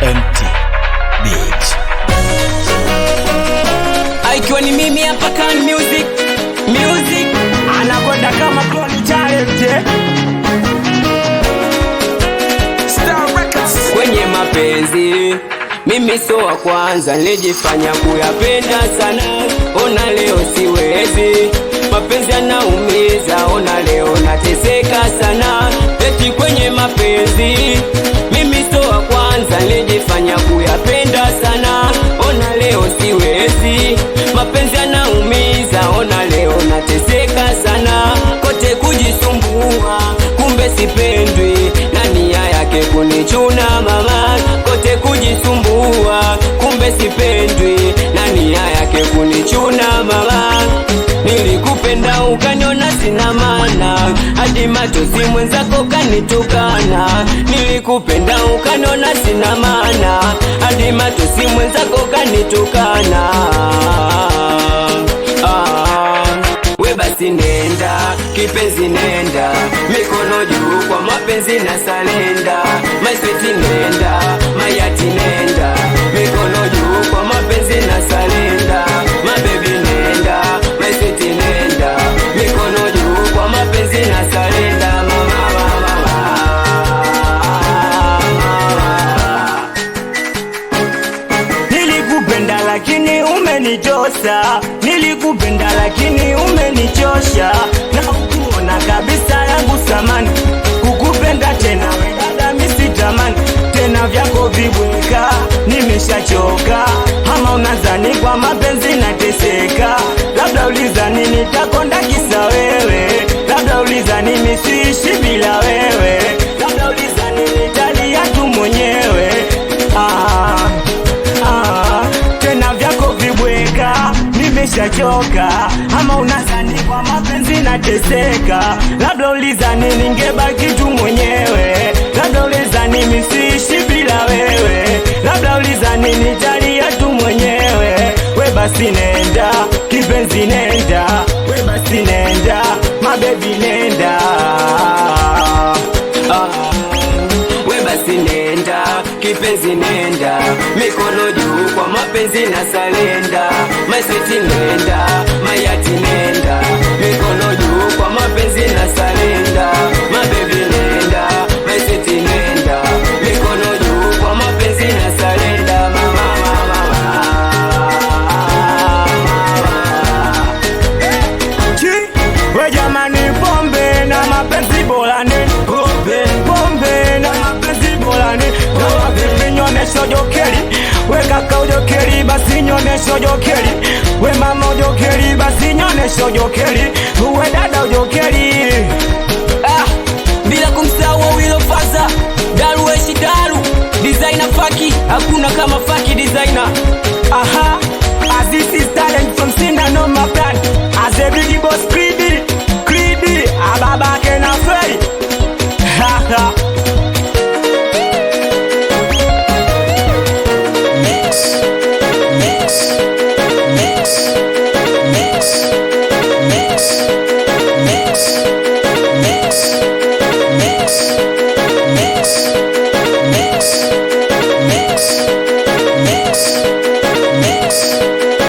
Empty Beat. Aikiwa ni mimi hapa Kan Music anakwenda kama Clone Talent. Star Records. kwenye mapenzi. Mimi so wa kwanza, nilijifanya kuyapenda sana. Ona leo siwezi, mapenzi yanaumiza. Ona leo nateseka sana, eti kwenye mapenzi. Mimi so wa kwanza, nilijifanya kuyapenda sana. Ona leo siwezi, mapenzi yanaumiza. Ona leo nateseka sana, kote kujisumbua, kumbe sipendwi. Na nia yake kunichuna mama, kote kujisumbua, kumbe sipendwi. Na nia yake kunichuna mama. Nilikupenda ukaniona sina maana, hadi matosi mwenzako kanitukana. Nilikupenda ukaniona sina maana, hadi matosi mwenzako kanitukana. We basi nenda, kipenzi nenda, mikono juu kwa mapenzi na salenda. My sweet nenda, mayati nenda, mikono juu kwa mapenzi na salenda. My baby nenda, my sweet nenda, mikono juu kwa mapenzi na salenda. Nilikupenda lakini umenichosa, nilikupenda lakini umenichosha. Na ukuona kabisa yangu samani, kukupenda tena we dada misitamani. Tena vyako vibweka, nimeshachoka. Ama unazani kwa mapenzi nateseka, labda ulizani nitakonda kisa wewe, labda ulizani misiishi bila wewe, labda ulizani nitalia tu mwenyewe. Tena vyako vibweka, nimeshachoka. Ama unazani kwa mapenzi nateseka, labda ulizani ningebaki tu mwenyewe, labda ulizani misiishi bila wewe, labda ulizani nitalia tu mwenyewe. We basi nenda, kipenzi nenda, we basi nenda, mabebi nenda. We basi nenda, kipenzi nenda, mikono juu kwa mapenzi na salenda. My sweet nenda, mayati nenda, mikono juu kwa mapenzi na salenda. My baby nenda, my sweet nenda, mikono juu kwa mapenzi na salenda. We jamani, pombe na mapenzi bora ni pombe na mapenzi bora ni. Kama vipi nyonesho jokeri, we kaka ujokeri basi nyonesho jokeri, we mama ujokeri basi nyonesho jokeri, we dada ujokeri. Bila kumsahau Wilo Faza, Daru Eshi Daru, designer Faki, hakuna kama Faki designer. As this is talent from Sinda no my plan, as a big boss.